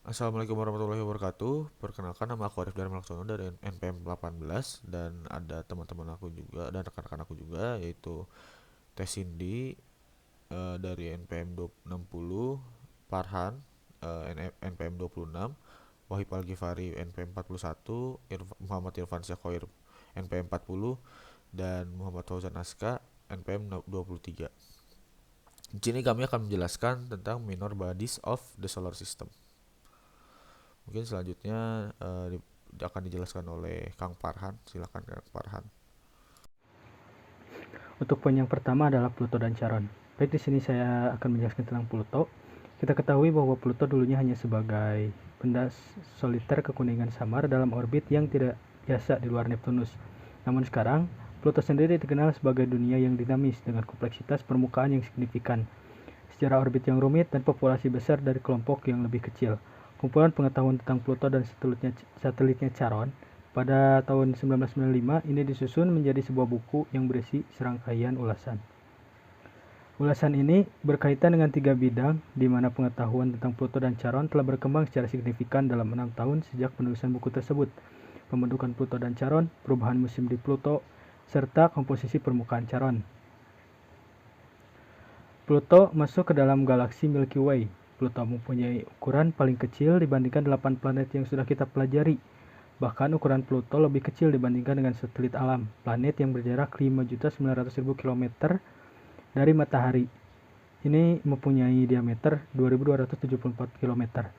Assalamualaikum warahmatullahi wabarakatuh. Perkenalkan, nama aku Arif Dharma Laksono dari NPM 18 dan ada teman-teman aku juga dan rekan-rekan aku juga yaitu Teh Cindy dari NPM 60, Farhan NPM 26, Wahib Al-Ghifari NPM 41, Muhammad Irfan Syakhoir NPM 40 dan Muhammad Fauzan Aska NPM 23. Di sini kami akan menjelaskan tentang minor bodies of the solar system. Mungkin selanjutnya akan dijelaskan oleh Kang Farhan. Silakan Kang Farhan. Untuk poin yang pertama adalah Pluto dan Charon. Baik, di sini saya akan menjelaskan tentang Pluto. Kita ketahui bahwa Pluto dulunya hanya sebagai benda soliter kekuningan samar dalam orbit yang tidak biasa di luar Neptunus. Namun sekarang, Pluto sendiri dikenal sebagai dunia yang dinamis dengan kompleksitas permukaan yang signifikan, sejarah orbit yang rumit, dan populasi besar dari kelompok yang lebih kecil. Kumpulan pengetahuan tentang Pluto dan satelitnya Charon pada tahun 1995 ini disusun menjadi sebuah buku yang berisi serangkaian ulasan. Ulasan ini berkaitan dengan 3 bidang, di mana pengetahuan tentang Pluto dan Charon telah berkembang secara signifikan dalam 6 tahun sejak penulisan buku tersebut: pembentukan Pluto dan Charon, perubahan musim di Pluto, serta komposisi permukaan Charon. Pluto masuk ke dalam galaksi Milky Way. Pluto mempunyai ukuran paling kecil dibandingkan 8 planet yang sudah kita pelajari. Bahkan ukuran Pluto lebih kecil dibandingkan dengan satelit alam, planet yang berjarak 5.900.000 km dari Matahari. Ini mempunyai diameter 2.274 km.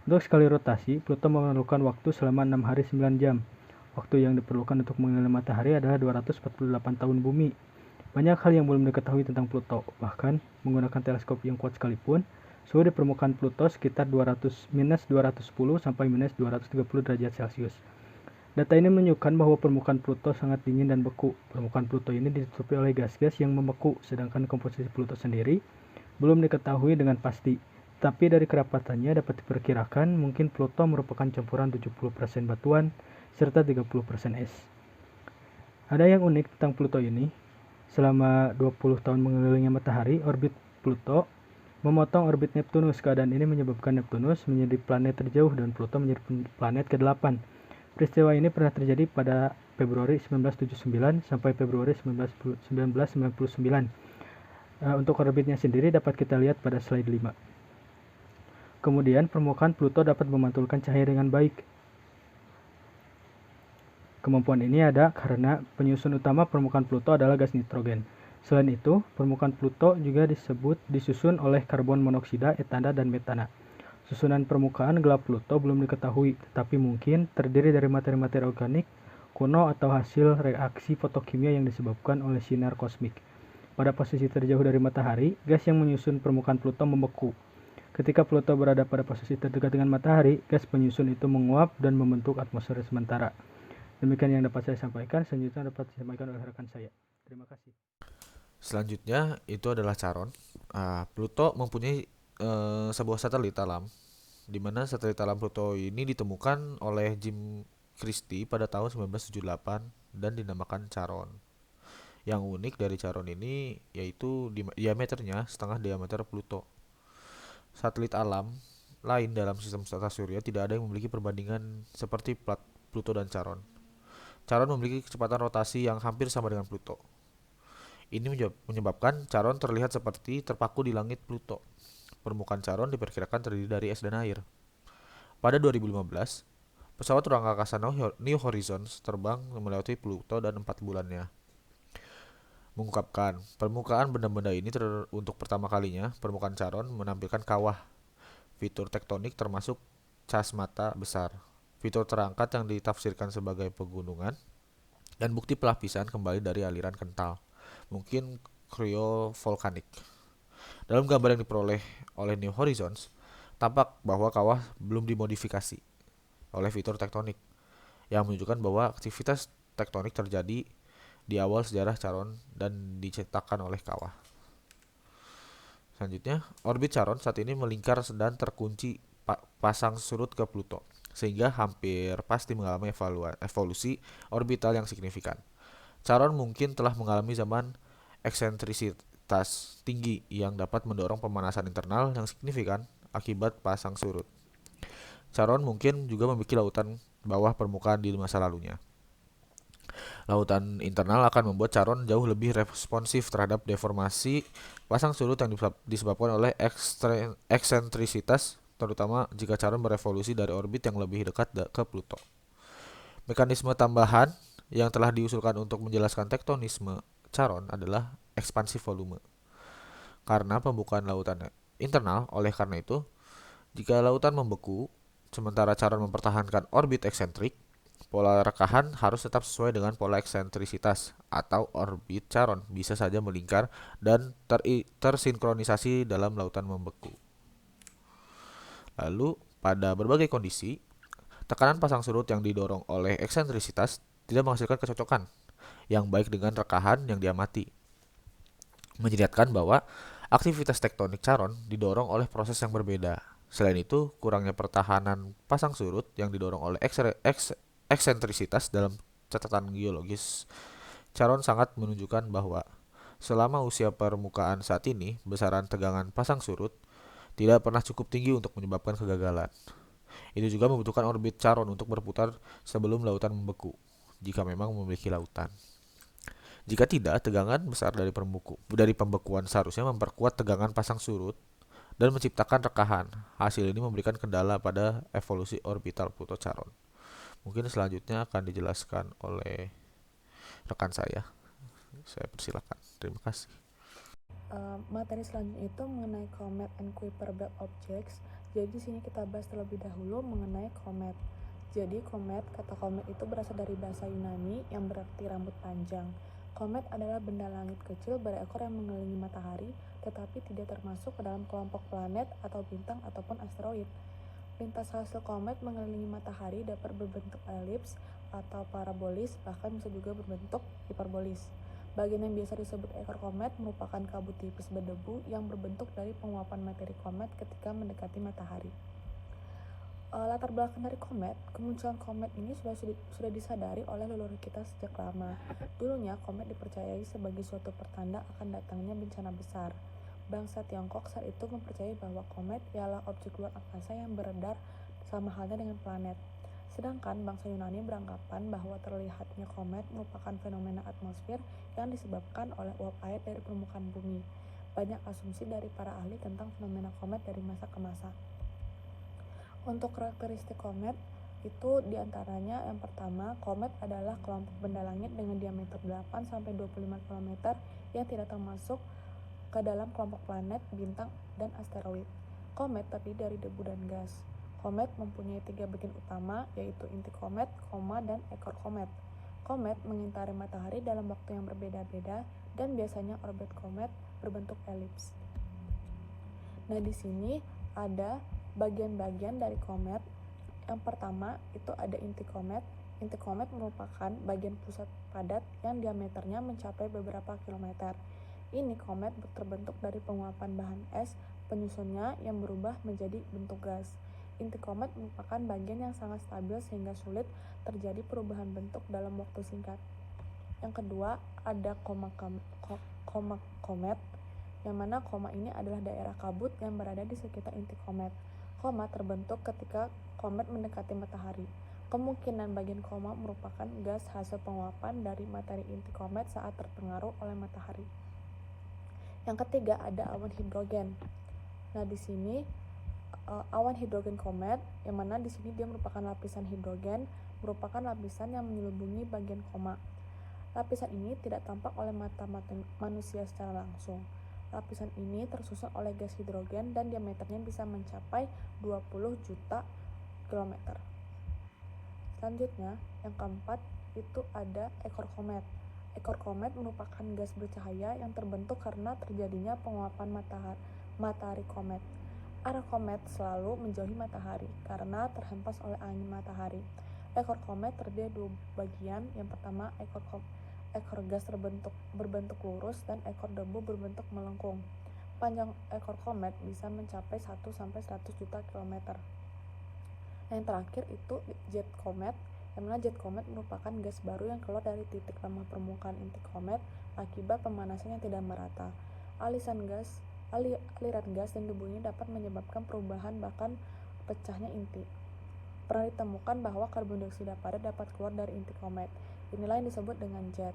Untuk sekali rotasi, Pluto memerlukan waktu selama 6 hari 9 jam. Waktu yang diperlukan untuk mengelilingi Matahari adalah 248 tahun bumi. Banyak hal yang belum diketahui tentang Pluto. Bahkan, menggunakan teleskop yang kuat sekalipun, suhu di permukaan Pluto sekitar -210 sampai -230 derajat Celcius. Data ini menunjukkan bahwa permukaan Pluto sangat dingin dan beku. Permukaan Pluto ini ditutupi oleh gas-gas yang membeku, sedangkan komposisi Pluto sendiri belum diketahui dengan pasti. Tapi dari kerapatannya dapat diperkirakan mungkin Pluto merupakan campuran 70% batuan serta 30% es. Ada yang unik tentang Pluto ini. Selama 20 tahun mengelilingi Matahari, orbit Pluto memotong orbit Neptunus. Keadaan ini menyebabkan Neptunus menjadi planet terjauh dan Pluto menjadi planet ke-8. Peristiwa ini pernah terjadi pada Februari 1979 sampai Februari 1999. Untuk orbitnya sendiri dapat kita lihat pada slide 5. Kemudian, permukaan Pluto dapat memantulkan cahaya dengan baik. Kemampuan ini ada karena penyusun utama permukaan Pluto adalah gas nitrogen. Selain itu, permukaan Pluto juga disusun oleh karbon monoksida, etana, dan metana. Susunan permukaan gelap Pluto belum diketahui, tetapi mungkin terdiri dari materi-materi organik kuno atau hasil reaksi fotokimia yang disebabkan oleh sinar kosmik. Pada posisi terjauh dari matahari, gas yang menyusun permukaan Pluto membeku. Ketika Pluto berada pada posisi terdekat dengan matahari, gas penyusun itu menguap dan membentuk atmosfer sementara. Demikian yang dapat saya sampaikan. Selanjutnya dapat disampaikan oleh rekan saya. Terima kasih. Selanjutnya itu adalah Charon. Pluto mempunyai sebuah satelit alam, di mana satelit alam Pluto ini ditemukan oleh Jim Christie pada tahun 1978 dan dinamakan Charon. Yang unik dari Charon ini yaitu diameternya setengah diameter Pluto. Satelit alam lain dalam sistem tata surya tidak ada yang memiliki perbandingan seperti Pluto dan Charon. Charon memiliki kecepatan rotasi yang hampir sama dengan Pluto. Ini menyebabkan Charon terlihat seperti terpaku di langit Pluto. Permukaan Charon diperkirakan terdiri dari es dan air. Pada 2015, pesawat ruang angkasa New Horizons terbang melewati Pluto dan 4 bulannya. Mengungkapkan permukaan benda-benda ini untuk pertama kalinya, permukaan Charon menampilkan kawah, fitur tektonik termasuk cas mata besar, fitur terangkat yang ditafsirkan sebagai pegunungan, dan bukti pelapisan kembali dari aliran kental, mungkin cryovolcanic. Dalam gambar yang diperoleh oleh New Horizons, tampak bahwa kawah belum dimodifikasi oleh fitur tektonik, yang menunjukkan bahwa aktivitas tektonik terjadi di awal sejarah Charon dan diciptakan oleh kawah. Selanjutnya, orbit Charon saat ini melingkar dan terkunci pasang surut ke Pluto, sehingga hampir pasti mengalami evolusi orbital yang signifikan. Charon mungkin telah mengalami zaman eksentrisitas tinggi yang dapat mendorong pemanasan internal yang signifikan akibat pasang surut. Charon mungkin juga memiliki lautan bawah permukaan di masa lalunya. Lautan internal akan membuat Charon jauh lebih responsif terhadap deformasi pasang surut yang disebabkan oleh eksentrisitas, terutama jika Charon berevolusi dari orbit yang lebih dekat ke Pluto. Mekanisme tambahan yang telah diusulkan untuk menjelaskan tektonisme Charon adalah ekspansi volume. Karena pembukaan lautan internal, oleh karena itu, jika lautan membeku, sementara Charon mempertahankan orbit eksentrik, pola rekahan harus tetap sesuai dengan pola eksentrisitas atau orbit Charon bisa saja melingkar dan tersinkronisasi dalam lautan membeku. Lalu, pada berbagai kondisi, tekanan pasang surut yang didorong oleh eksentrisitas tidak menghasilkan kecocokan yang baik dengan rekahan yang diamati, menjadikan bahwa aktivitas tektonik Charon didorong oleh proses yang berbeda. Selain itu, kurangnya pertahanan pasang surut yang didorong oleh eksentrisitas dalam catatan geologis Charon sangat menunjukkan bahwa selama usia permukaan saat ini, besaran tegangan pasang surut tidak pernah cukup tinggi untuk menyebabkan kegagalan. Itu juga membutuhkan orbit Charon untuk berputar sebelum lautan membeku, jika memang memiliki lautan. Jika tidak, tegangan besar dari pembekuan seharusnya memperkuat tegangan pasang surut dan menciptakan rekahan. Hasil ini memberikan kendala pada evolusi orbital Pluto Charon. Mungkin selanjutnya akan dijelaskan oleh rekan saya. Saya persilakan. Terima kasih. Materi selanjutnya itu mengenai comet and Kuiper belt objects. Jadi di sini kita bahas terlebih dahulu mengenai comet. Jadi kata komet itu berasal dari bahasa Yunani yang berarti rambut panjang. Komet adalah benda langit kecil berekor yang mengelilingi matahari, tetapi tidak termasuk ke dalam kelompok planet atau bintang ataupun asteroid. Lintas hasil komet mengelilingi matahari dapat berbentuk elips atau parabolis, bahkan bisa juga berbentuk hiperbolis. Bagian yang biasa disebut ekor komet merupakan kabut tipis berdebu yang berbentuk dari penguapan materi komet ketika mendekati matahari. Latar belakang dari komet, kemunculan komet ini sudah disadari oleh leluhur kita sejak lama. Dulunya komet dipercayai sebagai suatu pertanda akan datangnya bencana besar. Bangsa Tiongkok saat itu mempercayai bahwa komet ialah objek luar angkasa yang beredar sama halnya dengan planet. Sedangkan bangsa Yunani beranggapan bahwa terlihatnya komet merupakan fenomena atmosfer yang disebabkan oleh uap air dari permukaan bumi. Banyak asumsi dari para ahli tentang fenomena komet dari masa ke masa. Untuk karakteristik komet itu diantaranya yang pertama, komet adalah kelompok benda langit dengan diameter 8-25 km yang tidak termasuk ke dalam kelompok planet, bintang, dan asteroid. Komet terdiri dari debu dan gas. Komet mempunyai 3 bagian utama, yaitu inti komet, koma, dan ekor komet. Komet mengitari matahari dalam waktu yang berbeda-beda dan biasanya orbit komet berbentuk elips. Nah, di sini ada bagian-bagian dari komet. Yang pertama itu ada inti komet. Inti komet merupakan bagian pusat padat yang diameternya mencapai beberapa kilometer. Ini komet terbentuk dari penguapan bahan es penyusunnya yang berubah menjadi bentuk gas. Inti komet merupakan bagian yang sangat stabil sehingga sulit terjadi perubahan bentuk dalam waktu singkat. Yang kedua ada koma komet, yang mana koma ini adalah daerah kabut yang berada di sekitar inti komet. Koma terbentuk ketika komet mendekati matahari. Kemungkinan bagian koma merupakan gas hasil penguapan dari materi inti komet saat terpengaruh oleh matahari. Yang ketiga ada awan hidrogen. Nah, di sini awan hidrogen komet, yang mana di sini dia merupakan lapisan hidrogen, merupakan lapisan yang menyelubungi bagian koma. Lapisan ini tidak tampak oleh mata manusia secara langsung. Lapisan ini tersusun oleh gas hidrogen dan diameternya bisa mencapai 20 juta kilometer. Selanjutnya, yang keempat itu ada ekor komet. Ekor komet merupakan gas bercahaya yang terbentuk karena terjadinya penguapan matahari komet. Arah komet selalu menjauhi matahari karena terhempas oleh angin matahari. Ekor komet terdiri dari 2 bagian. Yang pertama, ekor gas berbentuk lurus dan ekor debu berbentuk melengkung. Panjang ekor komet bisa mencapai 1-100 juta kilometer. Yang terakhir itu jet komet, yang mana jet komet merupakan gas baru yang keluar dari titik lemah permukaan inti komet akibat pemanasan yang tidak merata. Aliran gas dan debu ini dapat menyebabkan perubahan bahkan pecahnya inti. Pernah ditemukan bahwa karbon dioksida padat dapat keluar dari inti komet. Inilah yang disebut dengan jet.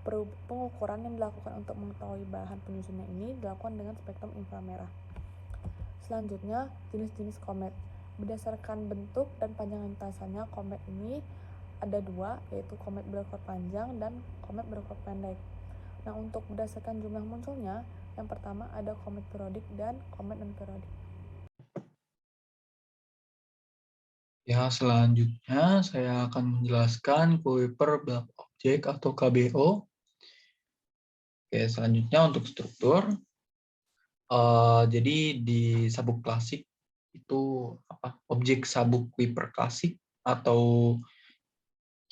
Pengukuran yang dilakukan untuk mengetahui bahan penyusunnya ini dilakukan dengan spektrum inframerah. Selanjutnya, jenis-jenis komet. Berdasarkan bentuk dan panjang lintasannya, komet ini ada dua, yaitu komet berekor panjang dan komet berekor pendek. Nah, untuk berdasarkan jumlah munculnya, yang pertama ada komet periodik dan komet non-periodik. Ya, selanjutnya saya akan menjelaskan Kuiper Black Object atau KBO. Oke, selanjutnya untuk struktur. Jadi di sabuk klasik itu objek sabuk Kuiper klasik atau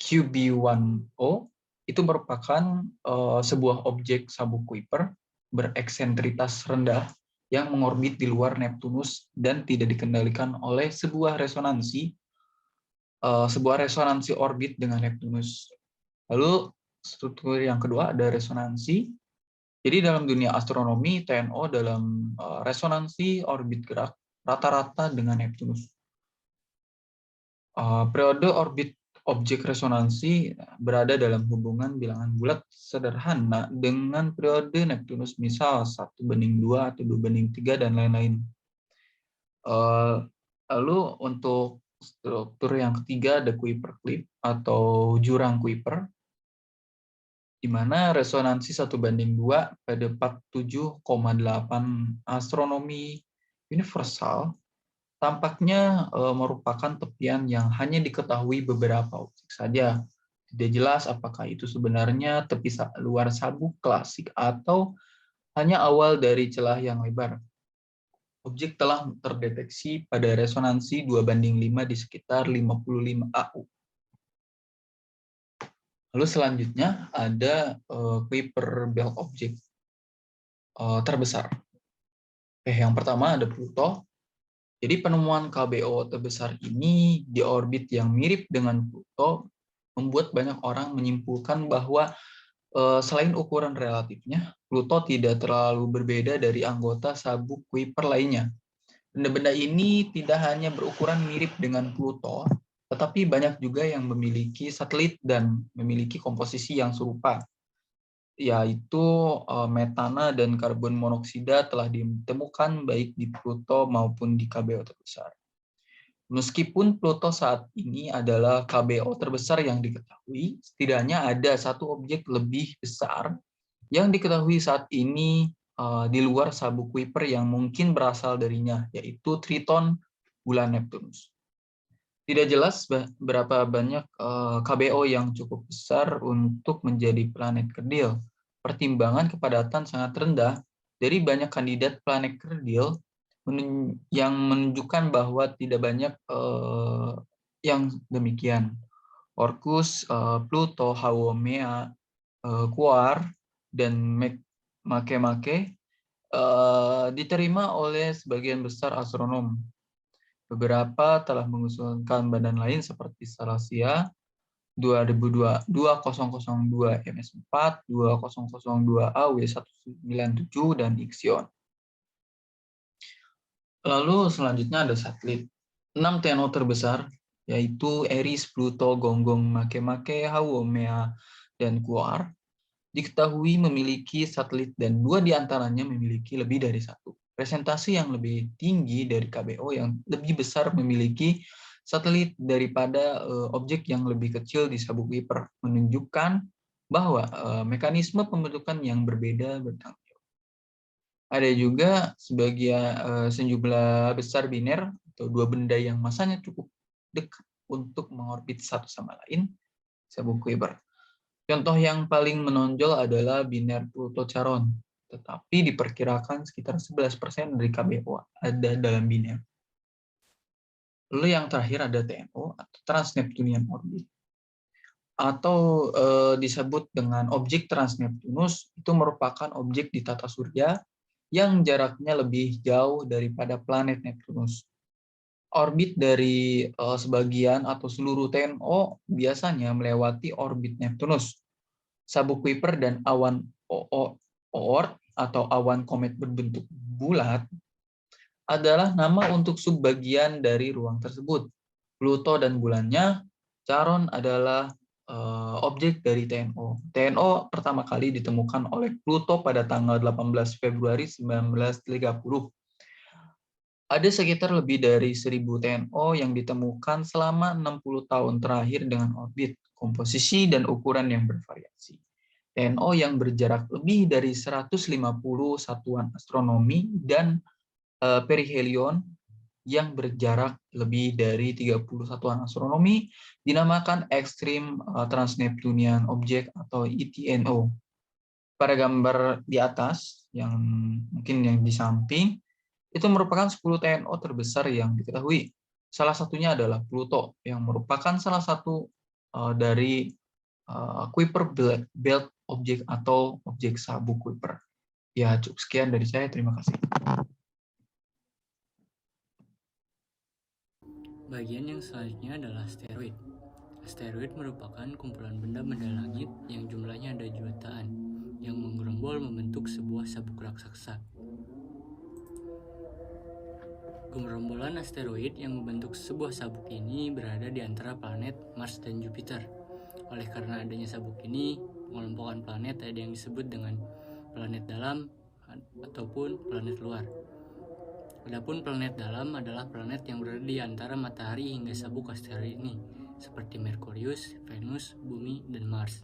QB1O itu merupakan sebuah objek sabuk Kuiper bereksentritas rendah yang mengorbit di luar Neptunus dan tidak dikendalikan oleh sebuah resonansi orbit dengan Neptunus. Lalu struktur yang kedua ada resonansi. Jadi dalam dunia astronomi, TNO dalam resonansi orbit gerak rata-rata dengan Neptunus. Periode orbit objek resonansi berada dalam hubungan bilangan bulat sederhana dengan periode Neptunus, misal 1:2 atau 2:3 dan lain-lain. Lalu untuk struktur yang ketiga ada Kuiper clip atau jurang Kuiper, di mana resonansi 1:2 pada 47,8 astronomi universal tampaknya merupakan tepian yang hanya diketahui beberapa objek saja. Tidak jelas apakah itu sebenarnya tepi luar sabuk klasik atau hanya awal dari celah yang lebar. Objek telah terdeteksi pada resonansi 2:5 di sekitar 55 AU. Lalu selanjutnya ada Kuiper Belt Object terbesar. Yang pertama ada Pluto. Jadi penemuan KBO terbesar ini di orbit yang mirip dengan Pluto membuat banyak orang menyimpulkan bahwa selain ukuran relatifnya, Pluto tidak terlalu berbeda dari anggota sabuk Kuiper lainnya. Benda-benda ini tidak hanya berukuran mirip dengan Pluto, tetapi banyak juga yang memiliki satelit dan memiliki komposisi yang serupa, yaitu metana dan karbon monoksida telah ditemukan baik di Pluto maupun di KBO terbesar. Meskipun Pluto saat ini adalah KBO terbesar yang diketahui, setidaknya ada satu objek lebih besar yang diketahui saat ini di luar sabuk Kuiper yang mungkin berasal darinya, yaitu Triton bulan Neptunus. Tidak jelas berapa banyak KBO yang cukup besar untuk menjadi planet kerdil. Pertimbangan kepadatan sangat rendah dari banyak kandidat planet kerdil yang menunjukkan bahwa tidak banyak yang demikian. Orcus, Pluto, Haumea, Quar, dan Makemake diterima oleh sebagian besar astronom. Beberapa telah mengusulkan badan lain seperti Salacia 2002 2002 MS4, 2002 AW197 dan Ixion. Lalu selanjutnya ada satelit. 6 TNO terbesar yaitu Eris, Pluto, Gonggong, Makemake, Haumea, dan Quar diketahui memiliki satelit dan 2 diantaranya memiliki lebih dari 1. Presentasi yang lebih tinggi dari KBO yang lebih besar memiliki satelit daripada objek yang lebih kecil di sabuk Kuiper, menunjukkan bahwa mekanisme pembentukan yang berbeda bertanggung jawab. Ada juga sebagian sejumlah besar biner atau 2 benda yang masanya cukup dekat untuk mengorbit satu sama lain sabuk Kuiper. Contoh yang paling menonjol adalah biner Pluto-Charon, tetapi diperkirakan sekitar 11% dari KBO ada dalam biner. Lalu yang terakhir ada TNO atau Trans-Neptunian Orbit, atau disebut dengan objek Trans-Neptunus. Itu merupakan objek di tata surya yang jaraknya lebih jauh daripada planet Neptunus. Orbit dari sebagian atau seluruh TNO biasanya melewati orbit Neptunus. Sabuk Kuiper dan awan Oort atau awan komet berbentuk bulat adalah nama untuk subbagian dari ruang tersebut. Pluto dan bulannya. Charon adalah objek dari TNO. TNO pertama kali ditemukan oleh Pluto pada tanggal 18 Februari 1930. Ada sekitar lebih dari 1.000 TNO yang ditemukan selama 60 tahun terakhir dengan orbit, komposisi, dan ukuran yang bervariasi. TNO yang berjarak lebih dari 150 satuan astronomi dan perihelion yang berjarak lebih dari 30 satuan astronomi dinamakan Extreme Transneptunian Object atau ETNO. Pada gambar di atas, yang mungkin yang di samping, itu merupakan 10 TNO terbesar yang diketahui. Salah satunya adalah Pluto, yang merupakan salah satu dari Kuiper Belt Object atau objek sabuk Kuiper. Ya, cukup sekian dari saya. Terima kasih. Bagian yang selanjutnya adalah asteroid. Asteroid merupakan kumpulan benda-benda langit yang jumlahnya ada jutaan, yang menggerombol membentuk sebuah sabuk raksasa. Gerombolan asteroid yang membentuk sebuah sabuk ini berada di antara planet Mars dan Jupiter. Oleh karena adanya sabuk ini, pengelompokan planet ada yang disebut dengan planet dalam ataupun planet luar. Adapun planet dalam adalah planet yang berada di antara matahari hingga sabuk asteroid ini, seperti Merkurius, Venus, Bumi, dan Mars.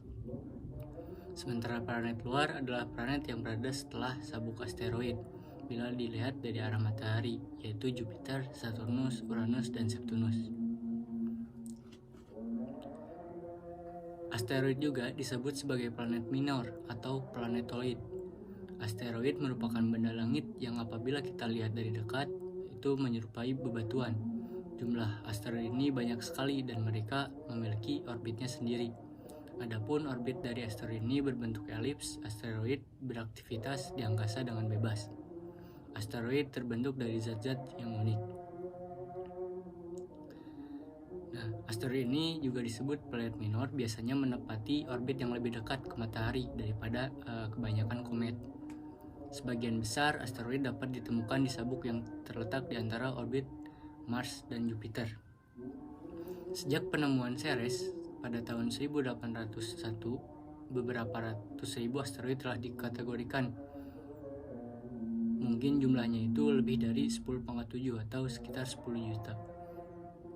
Sementara planet luar adalah planet yang berada setelah sabuk asteroid, bila dilihat dari arah matahari, yaitu Jupiter, Saturnus, Uranus, dan Neptunus. Asteroid juga disebut sebagai planet minor atau planetoid. Asteroid merupakan benda langit yang apabila kita lihat dari dekat, itu menyerupai bebatuan. Jumlah asteroid ini banyak sekali dan mereka memiliki orbitnya sendiri. Adapun orbit dari asteroid ini berbentuk elips. Asteroid beraktivitas di angkasa dengan bebas. Asteroid terbentuk dari zat-zat yang unik. Nah, asteroid ini juga disebut planet minor, biasanya menepati orbit yang lebih dekat ke matahari daripada kebanyakan komet. Sebagian besar asteroid dapat ditemukan di sabuk yang terletak di antara orbit Mars dan Jupiter. Sejak penemuan Ceres pada tahun 1801, beberapa ratus ribu asteroid telah dikategorikan. Mungkin jumlahnya itu lebih dari 10,7 atau sekitar 10 juta.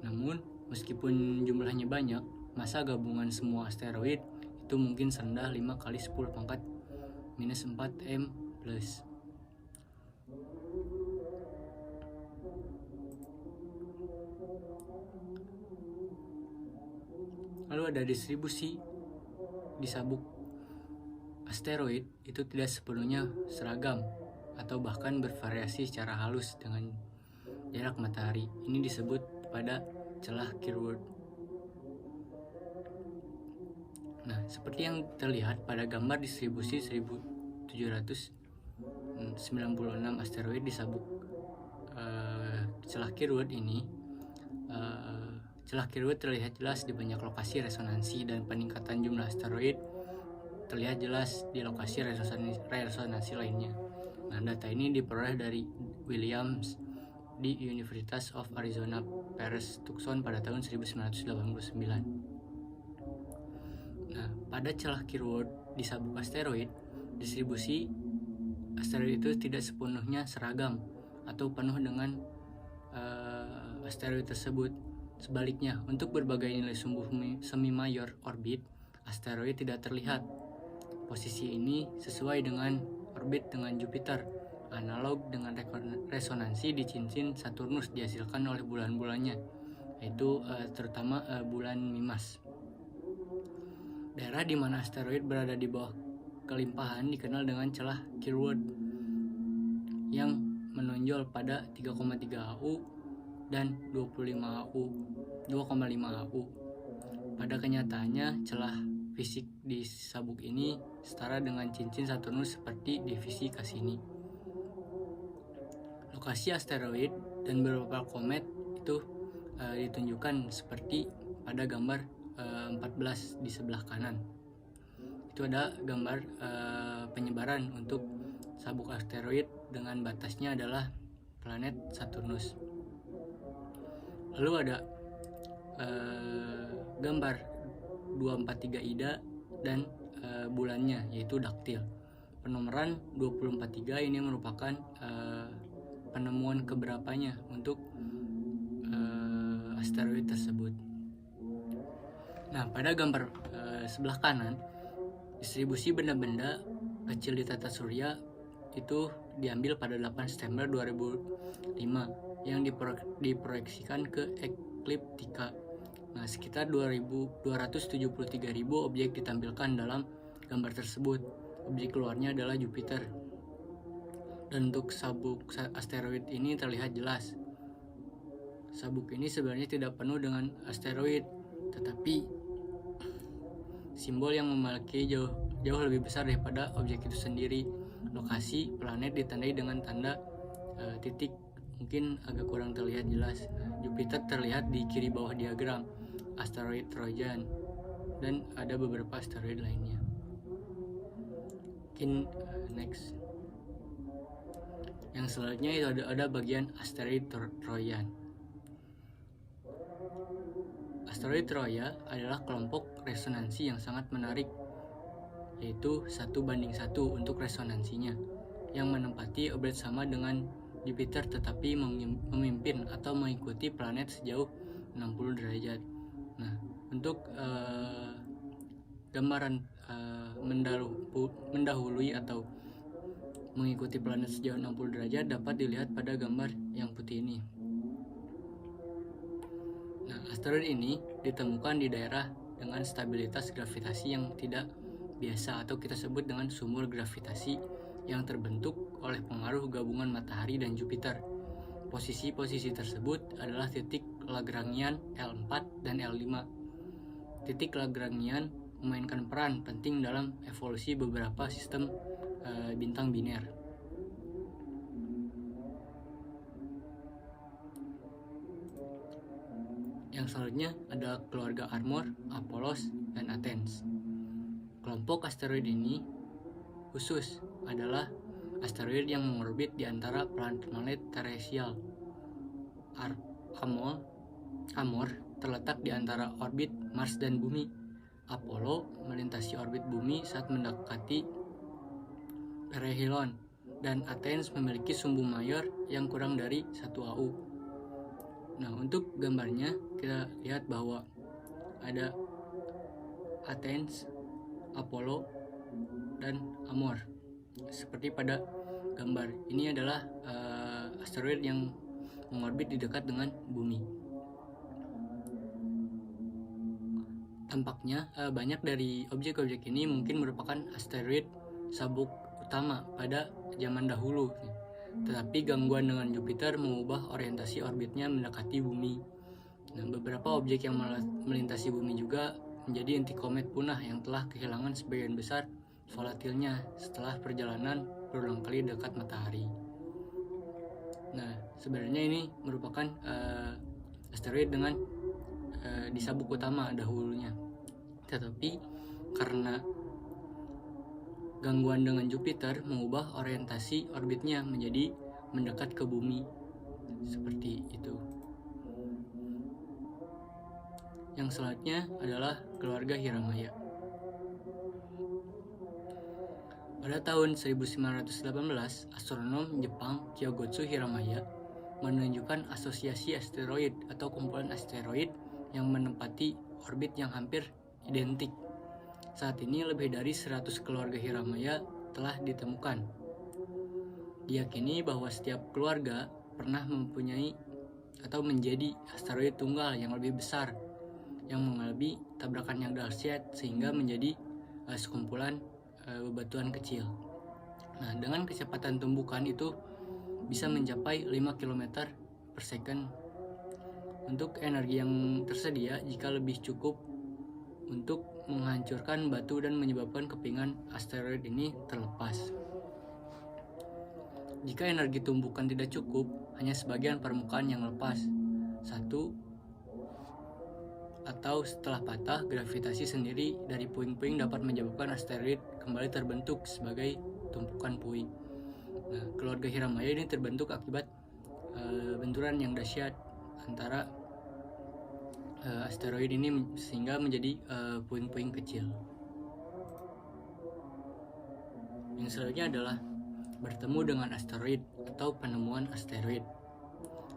Namun, meskipun jumlahnya banyak, massa gabungan semua asteroid itu mungkin serendah 5 kali 10 pangkat minus 4 M plus. Lalu ada distribusi di sabuk asteroid itu tidak sepenuhnya seragam atau bahkan bervariasi secara halus dengan jarak matahari. Ini disebut pada celah Kirwan. Nah, seperti yang terlihat pada gambar distribusi 1796 asteroid di sabuk celah Kirwan ini, celah Kirwan terlihat jelas di banyak lokasi resonansi dan peningkatan jumlah asteroid terlihat jelas di lokasi resonansi lainnya. Nah, data ini diperoleh dari Williams di University of Arizona Paris Tucson pada tahun 1989. Nah, pada celah Kirwan di sabuk asteroid, distribusi asteroid itu tidak sepenuhnya seragam atau penuh dengan asteroid tersebut. Sebaliknya, untuk berbagai nilai semi mayor orbit, asteroid tidak terlihat. Posisi ini sesuai dengan orbit dengan Jupiter, analog dengan resonansi di cincin Saturnus dihasilkan oleh bulan-bulannya, yaitu terutama bulan Mimas. Daerah di mana asteroid berada di bawah kelimpahan dikenal dengan celah Kirwan yang menonjol pada 3,3 AU dan 2,5 AU. Pada kenyataannya, celah fisik di sabuk ini setara dengan cincin Saturnus seperti divisi Cassini. Lokasi asteroid dan beberapa komet itu ditunjukkan seperti pada gambar 14 di sebelah kanan. Itu ada gambar penyebaran untuk sabuk asteroid dengan batasnya adalah planet Saturnus. Lalu ada gambar 243 IDA dan bulannya, yaitu daktil. Penomoran 243 ini merupakan penemuan keberapanya untuk asteroid tersebut. Nah, pada gambar sebelah kanan, distribusi benda-benda kecil di tata surya itu diambil pada 8 September 2005 yang diproyeksikan ke ekliptika. Nah, sekitar 273.000 objek ditampilkan dalam gambar tersebut. Objek keluarnya adalah Jupiter. Dan untuk sabuk asteroid ini terlihat jelas. Sabuk ini sebenarnya tidak penuh dengan asteroid, tetapi simbol yang memiliki jauh lebih besar daripada objek itu sendiri. Lokasi planet ditandai dengan tanda titik, mungkin agak kurang terlihat jelas. Jupiter terlihat di kiri bawah diagram, asteroid Trojan, dan ada beberapa asteroid lainnya. Mungkin next. Yang selanjutnya itu ada bagian asteroid Trojan. Asteroid Troya adalah kelompok resonansi yang sangat menarik, yaitu 1:1 untuk resonansinya, yang menempati orbit sama dengan Jupiter tetapi memimpin atau mengikuti planet sejauh 60 derajat. Nah, untuk gambaran mendahului atau mengikuti planet sejauh 60 derajat dapat dilihat pada gambar yang putih ini. Nah, asteroid ini ditemukan di daerah dengan stabilitas gravitasi yang tidak biasa atau kita sebut dengan sumur gravitasi yang terbentuk oleh pengaruh gabungan matahari dan Jupiter. Posisi-posisi tersebut adalah titik Lagrangian L4 dan L5. Titik Lagrangian memainkan peran penting dalam evolusi beberapa sistem bintang biner. Yang selanjutnya ada keluarga Amor, Apollos, dan Athens. Kelompok asteroid ini khusus adalah asteroid yang mengorbit di antara planet terestrial. Amor terletak di antara orbit Mars dan Bumi. Apollo melintasi orbit Bumi saat mendekati Perihelion, dan Athens memiliki sumbu mayor yang kurang dari 1 AU. Nah, untuk gambarnya kita lihat bahwa ada Athens, Apollo, dan Amor. Seperti pada gambar ini adalah asteroid yang mengorbit di dekat dengan Bumi. Tampaknya banyak dari objek-objek ini mungkin merupakan asteroid sabuk utama pada zaman dahulu. Tetapi gangguan dengan Jupiter mengubah orientasi orbitnya mendekati Bumi. Nah, beberapa objek yang melintasi Bumi juga menjadi inti komet punah yang telah kehilangan sebagian besar volatilnya setelah perjalanan berulang kali dekat matahari. Nah, sebenarnya ini merupakan asteroid dengan di sabuk utama dahulunya. Tetapi karena gangguan dengan Jupiter mengubah orientasi orbitnya menjadi mendekat ke Bumi. Seperti itu. Yang selanjutnya adalah keluarga Hiramaya. Pada tahun 1918, astronom Jepang Kyogotsu Hiramaya menunjukkan asosiasi asteroid atau kumpulan asteroid yang menempati orbit yang hampir identik. Saat ini lebih dari 100 keluarga Hiramaya telah ditemukan. Diyakini bahwa setiap keluarga pernah mempunyai atau menjadi asteroid tunggal yang lebih besar yang mengalami tabrakan yang dahsyat sehingga menjadi sekumpulan bebatuan kecil. Nah, dengan kecepatan tumbukan itu bisa mencapai 5 km per second. Untuk energi yang tersedia jika lebih cukup untuk menghancurkan batu dan menyebabkan kepingan asteroid ini terlepas. Jika energi tumbukan tidak cukup, hanya sebagian permukaan yang lepas. Satu atau setelah patah, gravitasi sendiri dari puing-puing dapat menyebabkan asteroid kembali terbentuk sebagai tumpukan puing. Nah, keluarga Hiramaya ini terbentuk akibat benturan yang dahsyat antara asteroid ini sehingga menjadi puing-puing kecil. Yang selanjutnya adalah bertemu dengan asteroid atau penemuan asteroid.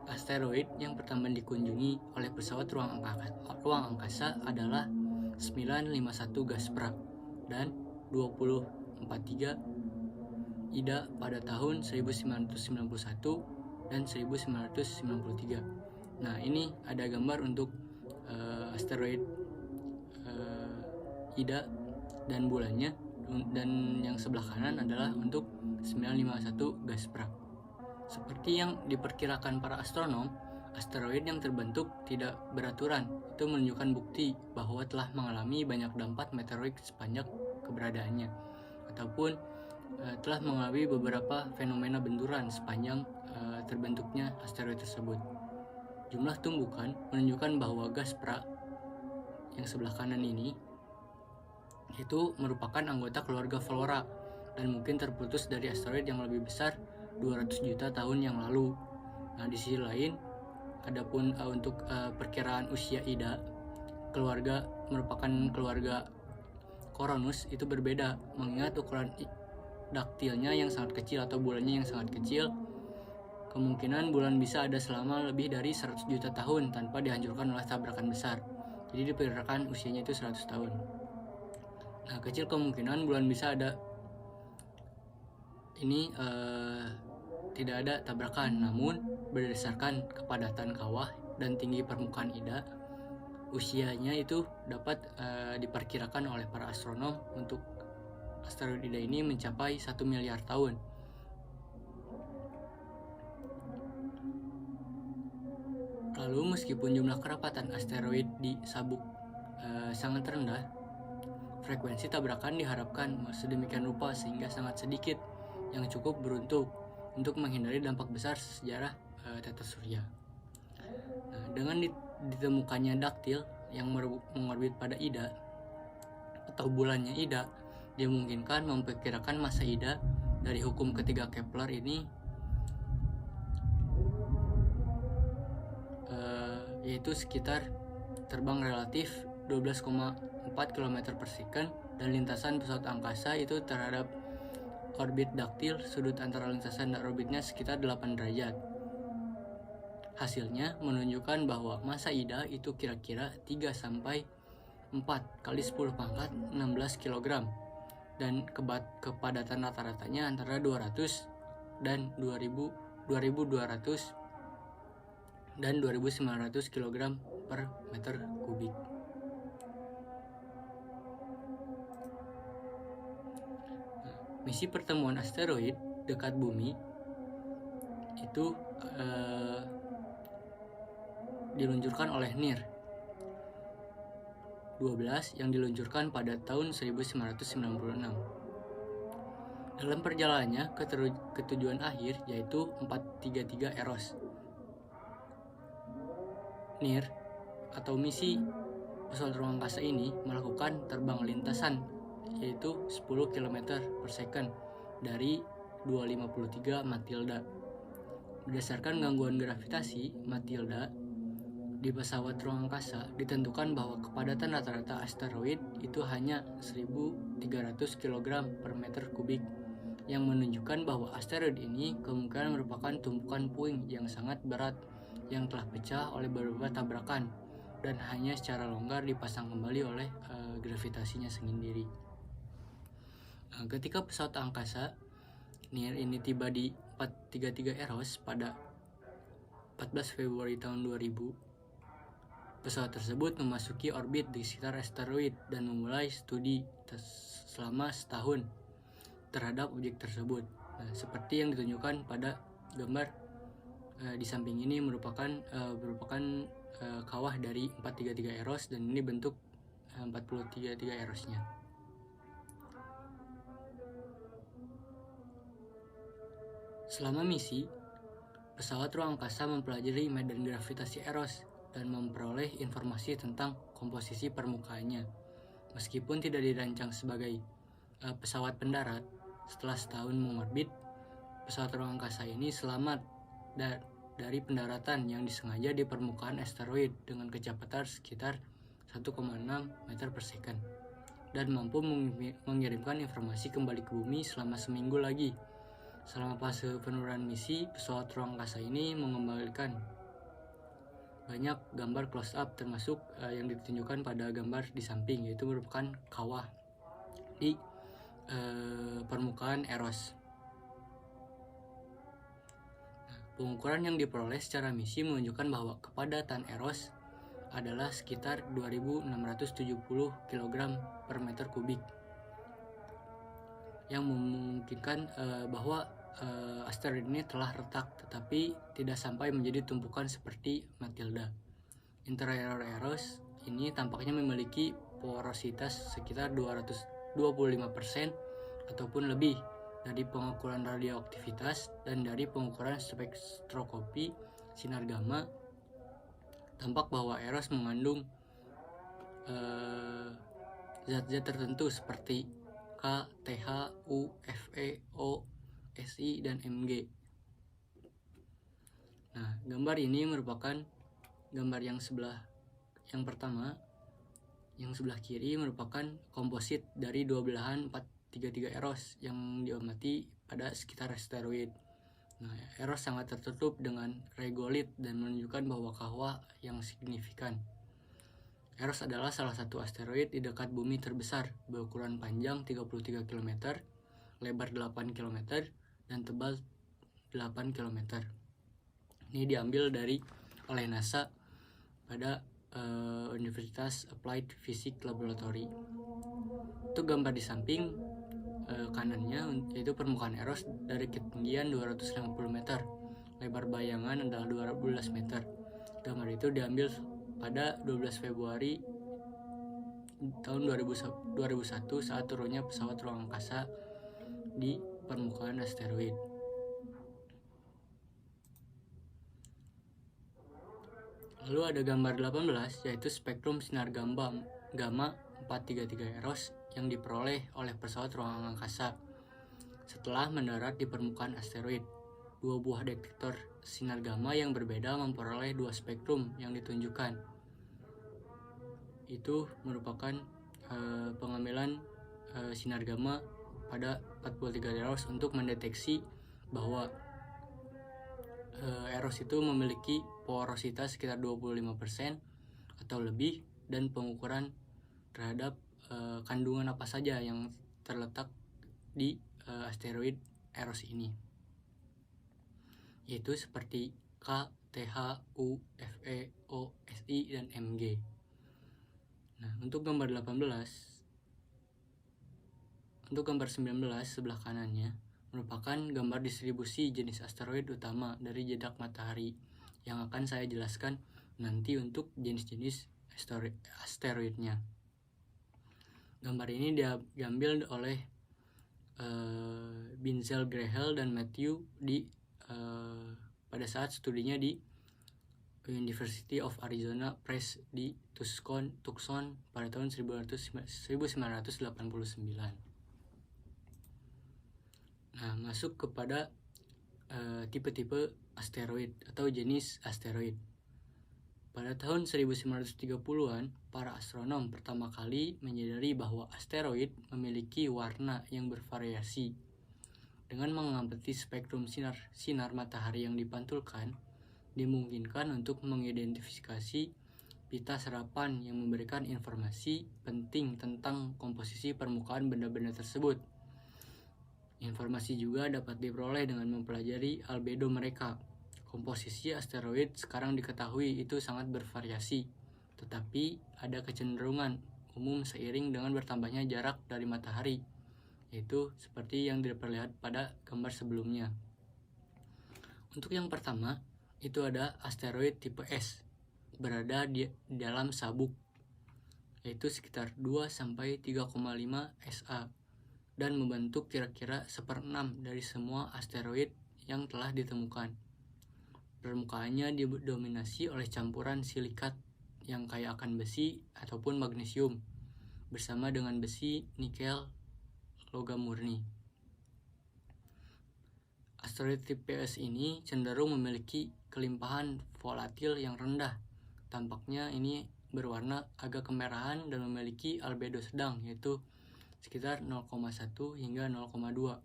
Asteroid yang pertama dikunjungi oleh pesawat ruang angkasa adalah 951 Gaspra dan 2043 Ida pada tahun 1991 dan 1993. Nah, ini ada gambar untuk asteroid Ida dan bulannya, dan yang sebelah kanan adalah untuk 951 Gaspra. Seperti yang diperkirakan para astronom, asteroid yang terbentuk tidak beraturan itu menunjukkan bukti bahwa telah mengalami banyak dampak meteorit sepanjang keberadaannya, ataupun telah mengalami beberapa fenomena benturan sepanjang terbentuknya asteroid tersebut. Jumlah tumbukan menunjukkan bahwa Gaspra yang sebelah kanan ini itu merupakan anggota keluarga Flora dan mungkin terputus dari asteroid yang lebih besar 200 juta tahun yang lalu. Nah, di sisi lain, adapun untuk perkiraan usia Ida, merupakan keluarga Coronus itu berbeda, mengingat ukuran daktilnya yang sangat kecil atau bulannya yang sangat kecil. Kemungkinan bulan bisa ada selama lebih dari 100 juta tahun tanpa dihancurkan oleh tabrakan besar. Jadi diperkirakan usianya itu 100 tahun. Nah, kecil kemungkinan bulan bisa ada ini tidak ada tabrakan, namun berdasarkan kepadatan kawah dan tinggi permukaan Ida, usianya itu dapat diperkirakan oleh para astronom untuk asteroid Ida ini mencapai 1 miliar tahun. Lalu meskipun jumlah kerapatan asteroid di sabuk sangat rendah, frekuensi tabrakan diharapkan sedemikian rupa sehingga sangat sedikit yang cukup beruntung untuk menghindari dampak besar sejarah tata surya. Nah, dengan ditemukannya daktil yang mengorbit pada Ida atau bulannya Ida, dimungkinkan memperkirakan masa Ida dari hukum ketiga Kepler ini, yaitu sekitar terbang relatif 12,4 km per second, dan lintasan pesawat angkasa itu terhadap orbit daktil, sudut antara lintasan dan orbitnya sekitar 8 derajat. Hasilnya menunjukkan bahwa masa Ida itu kira-kira 3 sampai 4 kali 10 pangkat 16 kg, dan kepadatan rata-ratanya antara 200 dan 2200 dan 2900 kg per meter kubik. Misi pertemuan asteroid dekat bumi itu diluncurkan oleh NIR 12 yang diluncurkan pada tahun 1996. Dalam perjalanannya ke tujuan akhir, yaitu 433 Eros, NIR atau misi pesawat ruang angkasa ini melakukan terbang lintasan, yaitu 10 km per second dari 253 Matilda. Berdasarkan gangguan gravitasi Matilda di pesawat ruang angkasa, ditentukan bahwa kepadatan rata-rata asteroid itu hanya 1300 kg per meter kubik, yang menunjukkan bahwa asteroid ini kemungkinan merupakan tumpukan puing yang sangat berat yang telah pecah oleh beberapa tabrakan dan hanya secara longgar dipasang kembali oleh gravitasinya sendiri. Ketika pesawat angkasa NIR ini tiba di 433 Eros pada 14 Februari tahun 2000, pesawat tersebut memasuki orbit di sekitar asteroid dan memulai studi selama setahun terhadap objek tersebut. Nah, seperti yang ditunjukkan pada gambar di samping ini merupakan kawah dari 433 Eros, dan ini bentuk 433 Erosnya. Selama misi, pesawat ruang angkasa mempelajari medan gravitasi Eros dan memperoleh informasi tentang komposisi permukaannya. Meskipun tidak dirancang sebagai pesawat pendarat, setelah setahun mengorbit, pesawat ruang angkasa ini selamat dari pendaratan yang disengaja di permukaan asteroid dengan kecepatan sekitar 1,6 meter per second dan mampu mengirimkan informasi kembali ke bumi selama seminggu lagi. Selama fase penurunan misi, pesawat ruang angkasa ini mengembalikan banyak gambar close up termasuk yang ditunjukkan pada gambar di samping, yaitu merupakan kawah di permukaan Eros. Pengukuran yang diperoleh secara misi menunjukkan bahwa kepadatan Eros adalah sekitar 2.670 kg per meter kubik, yang memungkinkan bahwa asteroid ini telah retak tetapi tidak sampai menjadi tumpukan seperti Matilda. Interior Eros ini tampaknya memiliki porositas sekitar 225% ataupun lebih dari pengukuran radioaktivitas dan dari pengukuran spektroskopi sinar gamma. Tampak bahwa Eros mengandung zat-zat tertentu seperti K, TH, U, Fe, O, Si, dan Mg. Nah, gambar ini merupakan gambar yang pertama. Yang sebelah kiri merupakan komposit dari dua belahan 433 Eros yang diamati pada sekitar asteroid. Nah, Eros sangat tertutup dengan regolit dan menunjukkan bahwa kawah yang signifikan. Eros adalah salah satu asteroid di dekat bumi terbesar, berukuran panjang 33 km, lebar 8 km, dan tebal 8 km. Ini diambil oleh NASA pada Universitas Applied Physics Laboratory. Untuk gambar di samping kanannya yaitu permukaan Eros dari ketinggian 250 meter, lebar bayangan adalah 12 meter. Gambar itu diambil pada 12 Februari tahun 2001 saat turunnya pesawat ruang angkasa di permukaan asteroid. Lalu ada gambar 18 yaitu spektrum sinar gamma 433 Eros yang diperoleh oleh pesawat ruang angkasa setelah mendarat di permukaan asteroid. Dua buah detektor sinar gamma yang berbeda memperoleh dua spektrum yang ditunjukkan. Itu merupakan pengambilan sinar gamma pada 43 Eros untuk mendeteksi bahwa Eros itu memiliki porositas sekitar 25% atau lebih dan pengukuran terhadap kandungan apa saja yang terletak di asteroid Eros ini, yaitu seperti K, TH, U, Fe, O, Si, dan Mg. Nah, untuk gambar 19 sebelah kanannya merupakan gambar distribusi jenis asteroid utama dari jejak matahari yang akan saya jelaskan nanti untuk jenis-jenis asteroidnya. Gambar ini diambil oleh Binzel, Grahel, dan Matthew pada saat studinya di University of Arizona Press di Tucson pada tahun 1989. Nah, masuk kepada tipe-tipe asteroid atau jenis asteroid. Pada tahun 1930-an, para astronom pertama kali menyadari bahwa asteroid memiliki warna yang bervariasi. Dengan mengamati spektrum sinar matahari yang dipantulkan, dimungkinkan untuk mengidentifikasi pita serapan yang memberikan informasi penting tentang komposisi permukaan benda-benda tersebut. Informasi juga dapat diperoleh dengan mempelajari albedo mereka. Komposisi asteroid sekarang diketahui itu sangat bervariasi, tetapi ada kecenderungan umum seiring dengan bertambahnya jarak dari matahari, yaitu seperti yang diperlihat pada gambar sebelumnya. Untuk yang pertama, itu ada asteroid tipe S, berada di dalam sabuk, yaitu sekitar 2-3,5 SA, dan membentuk kira-kira 1/6 dari semua asteroid yang telah ditemukan. Permukaannya didominasi oleh campuran silikat yang kaya akan besi ataupun magnesium, bersama dengan besi, nikel, logam murni. Asteroid tipe S ini cenderung memiliki kelimpahan volatil yang rendah. Tampaknya ini berwarna agak kemerahan dan memiliki albedo sedang, yaitu sekitar 0,1 hingga 0,2.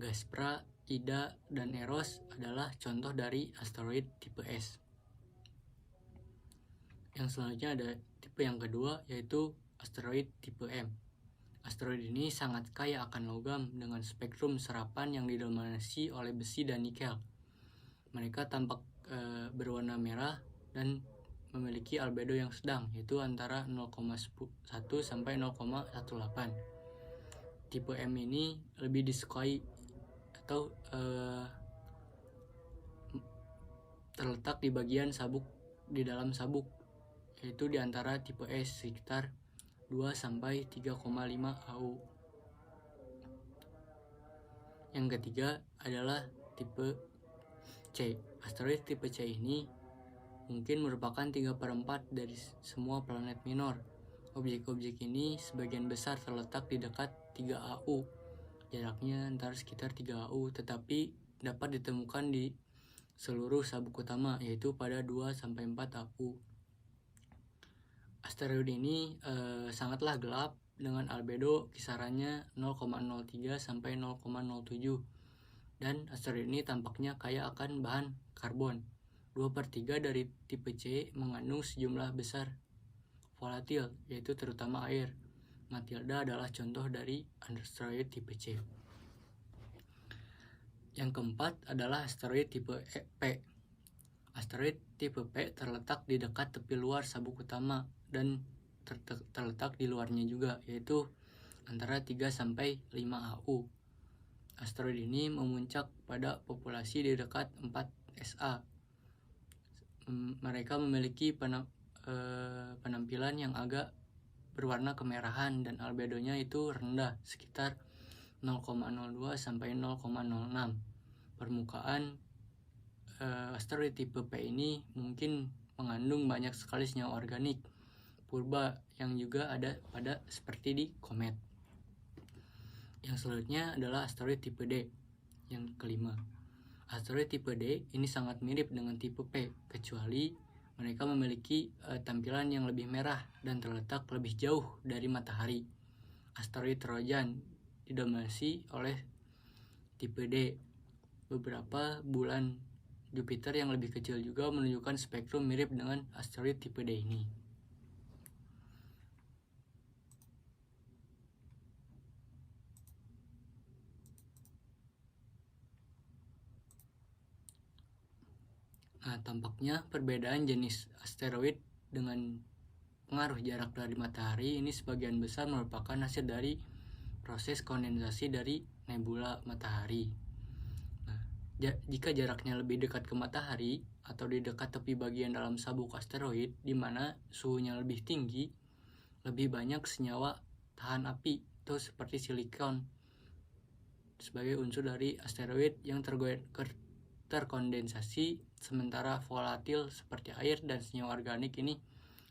Gaspra, Ida, dan Eros adalah contoh dari asteroid tipe S. Yang selanjutnya ada tipe yang kedua, yaitu asteroid tipe M. Asteroid ini sangat kaya akan logam dengan spektrum serapan yang didominasi oleh besi dan nikel. Mereka tampak berwarna merah dan memiliki albedo yang sedang, yaitu antara 0,1 sampai 0,18. Tipe M ini lebih disukai atau terletak di bagian sabuk di dalam sabuk, yaitu di antara tipe S sekitar 2 sampai 3,5 AU. Yang ketiga adalah tipe C. Asteroid tipe C ini mungkin merupakan 3/4 dari semua planet minor. Objek-objek ini sebagian besar terletak di dekat 3 AU. Jaraknya antara sekitar 3 AU, tetapi dapat ditemukan di seluruh sabuk utama, yaitu pada 2 sampai 4 AU. Asteroid ini sangatlah gelap dengan albedo kisarannya 0,03 sampai 0,07, dan asteroid ini tampaknya kaya akan bahan karbon. 2/3 dari tipe C mengandung sejumlah besar volatil, yaitu terutama air. Matilda adalah contoh dari asteroid tipe C. Yang keempat adalah asteroid tipe P. Asteroid tipe P terletak di dekat tepi luar sabuk utama dan terletak di luarnya juga, yaitu antara 3 sampai 5 AU. Asteroid ini memuncak pada populasi di dekat 4 SA. Mereka memiliki penampilan yang agak berwarna kemerahan dan albedonya itu rendah, sekitar 0,02 sampai 0,06. Permukaan asteroid tipe P ini mungkin mengandung banyak sekali senyawa organik purba yang juga ada pada seperti di komet. Yang selanjutnya adalah asteroid tipe D. Yang kelima, asteroid tipe D ini sangat mirip dengan tipe P, kecuali mereka memiliki tampilan yang lebih merah dan terletak lebih jauh dari matahari. Asteroid Trojan didominasi oleh tipe D. Beberapa bulan Jupiter yang lebih kecil juga menunjukkan spektrum mirip dengan asteroid tipe D ini. Nah, tampaknya perbedaan jenis asteroid dengan pengaruh jarak dari matahari ini sebagian besar merupakan hasil dari proses kondensasi dari nebula matahari. Nah, jika jaraknya lebih dekat ke matahari atau di dekat tepi bagian dalam sabuk asteroid di mana suhunya lebih tinggi, lebih banyak senyawa tahan api atau seperti silikon sebagai unsur dari asteroid yang terkondensasi, sementara volatil seperti air dan senyawa organik ini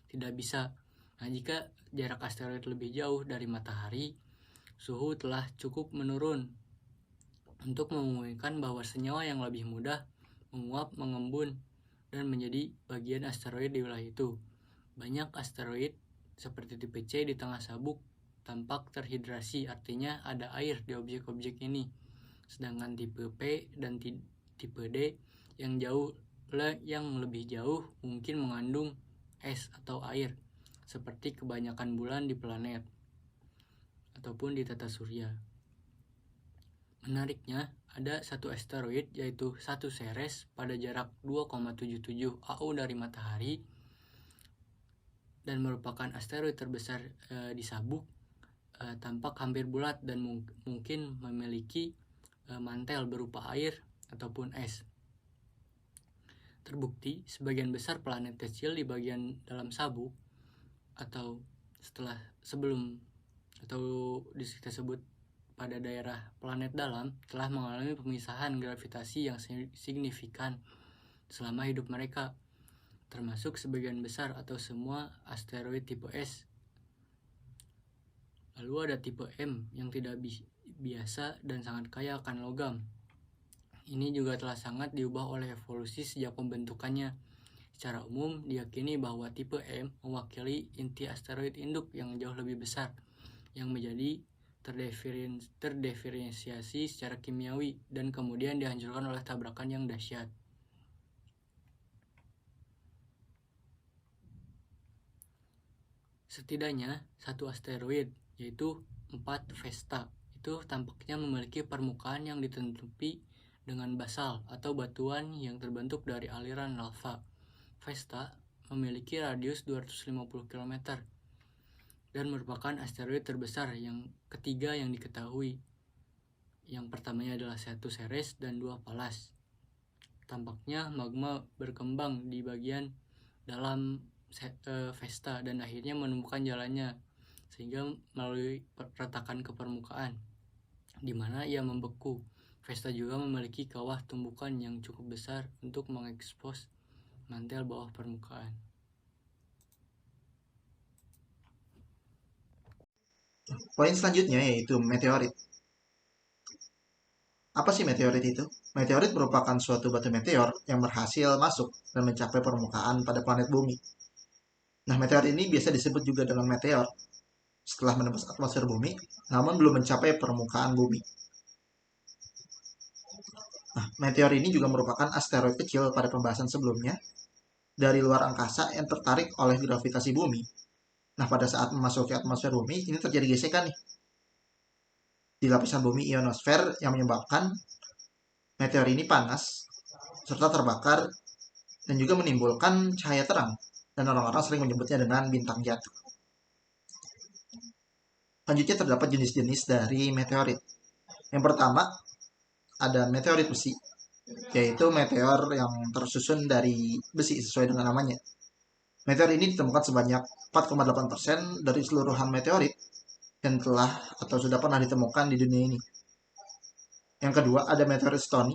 tidak bisa. Nah, jika jarak asteroid lebih jauh dari matahari, suhu telah cukup menurun untuk memungkinkan bahwa senyawa yang lebih mudah menguap, mengembun, dan menjadi bagian asteroid di wilayah itu. Banyak asteroid seperti tipe C di tengah sabuk tampak terhidrasi, artinya ada air di objek-objek ini. Sedangkan tipe P dan tipe D yang lebih jauh mungkin mengandung es atau air, seperti kebanyakan bulan di planet ataupun di tata surya. Menariknya, ada satu asteroid yaitu 1 Ceres pada jarak 2,77 AU dari matahari dan merupakan asteroid terbesar di sabuk, tampak hampir bulat dan mungkin memiliki mantel berupa air ataupun es. Terbukti sebagian besar planet kecil di bagian dalam sabuk atau sebelum kita sebut pada daerah planet dalam telah mengalami pemisahan gravitasi yang signifikan selama hidup mereka, termasuk sebagian besar atau semua asteroid tipe S. Lalu ada tipe M yang tidak biasa dan sangat kaya akan logam. ini juga telah sangat diubah oleh evolusi sejak pembentukannya. Secara umum, diyakini bahwa tipe M mewakili inti asteroid induk yang jauh lebih besar, yang menjadi terdiferensiasi secara kimiawi dan kemudian dihancurkan oleh tabrakan yang dahsyat. Setidaknya satu asteroid, yaitu 4 Vesta, itu tampaknya memiliki permukaan yang ditutupi dengan basal atau batuan yang terbentuk dari aliran lava. Vesta memiliki radius 250 km dan merupakan asteroid terbesar yang ketiga yang diketahui. Yang pertamanya adalah 1 Ceres dan 2 Pallas. Tampaknya magma berkembang di bagian dalam Vesta dan akhirnya menemukan jalannya sehingga melalui retakan ke permukaan di mana ia membeku. Vesta juga memiliki kawah tumbukan yang cukup besar untuk mengekspos mantel bawah permukaan. Poin selanjutnya yaitu meteorit. Apa sih meteorit itu? Meteorit merupakan suatu batu meteor yang berhasil masuk dan mencapai permukaan pada planet bumi. Nah, meteor ini biasa disebut juga dengan meteor setelah menembus atmosfer bumi, namun belum mencapai permukaan bumi. Nah, meteor ini juga merupakan asteroid kecil pada pembahasan sebelumnya dari luar angkasa yang tertarik oleh gravitasi bumi. Nah, pada saat memasuki atmosfer bumi, ini terjadi gesekan nih di lapisan bumi ionosfer yang menyebabkan meteor ini panas serta terbakar dan juga menimbulkan cahaya terang dan orang-orang sering menyebutnya dengan bintang jatuh. Selanjutnya terdapat jenis-jenis dari meteorit. Yang pertama ada meteorit besi, yaitu meteor yang tersusun dari besi sesuai dengan namanya. Meteor ini ditemukan sebanyak 4,8% dari seluruhan meteorit yang telah atau sudah pernah ditemukan di dunia ini. Yang kedua ada meteorit stony,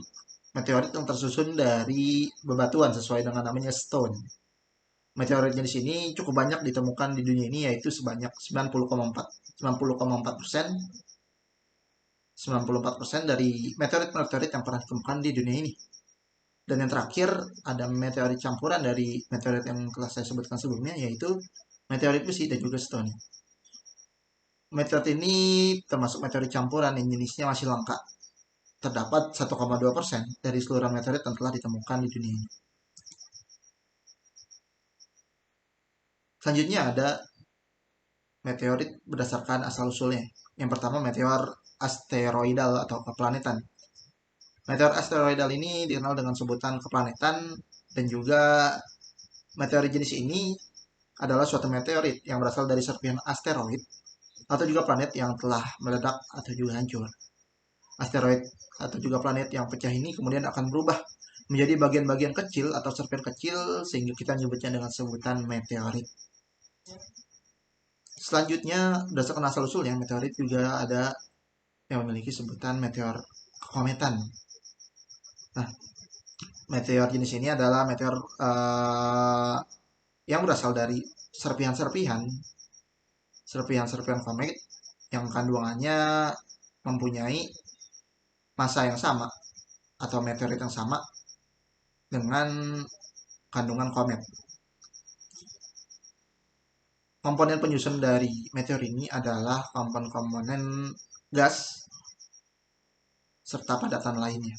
meteorit yang tersusun dari bebatuan sesuai dengan namanya stone. Meteorit jenis ini cukup banyak ditemukan di dunia ini yaitu sebanyak 94% dari meteorit-meteorit yang pernah ditemukan di dunia ini. Dan yang terakhir ada meteorit campuran dari meteorit yang telah saya sebutkan sebelumnya yaitu meteorit besi dan juga stone. Meteorit ini termasuk meteorit campuran yang jenisnya masih langka. Terdapat 1,2% dari seluruh meteorit yang telah ditemukan di dunia ini. Selanjutnya ada meteorit berdasarkan asal-usulnya. Yang pertama meteor asteroidal atau keplanetan. Meteor asteroidal ini dikenal dengan sebutan keplanetan dan juga meteorit jenis ini adalah suatu meteorit yang berasal dari serpihan asteroid atau juga planet yang telah meledak atau juga hancur. Asteroid atau juga planet yang pecah ini kemudian akan berubah menjadi bagian-bagian kecil atau serpihan kecil sehingga kita menyebutnya dengan sebutan meteorit. Selanjutnya, berdasarkan asal-usulnya, meteorit juga ada yang memiliki sebutan meteor kometan. Nah, meteor jenis ini adalah meteor yang berasal dari serpihan-serpihan komet yang kandungannya mempunyai massa yang sama atau meteorit yang sama dengan kandungan komet. Komponen penyusun dari meteor ini adalah komponen gas serta padatan lainnya.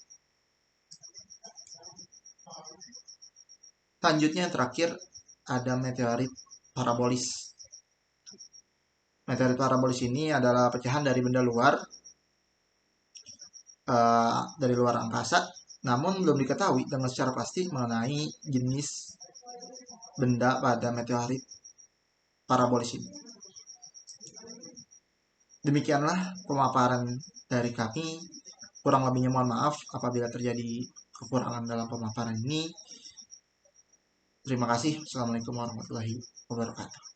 Selanjutnya yang terakhir ada meteorit parabolis. Meteorit parabolis ini adalah pecahan dari benda luar angkasa, namun belum diketahui dengan secara pasti mengenai jenis benda pada meteorit parabolis ini. Demikianlah pemaparan dari kami. Kurang lebihnya mohon maaf apabila terjadi kekurangan dalam pemaparan ini. Terima kasih. Assalamualaikum warahmatullahi wabarakatuh.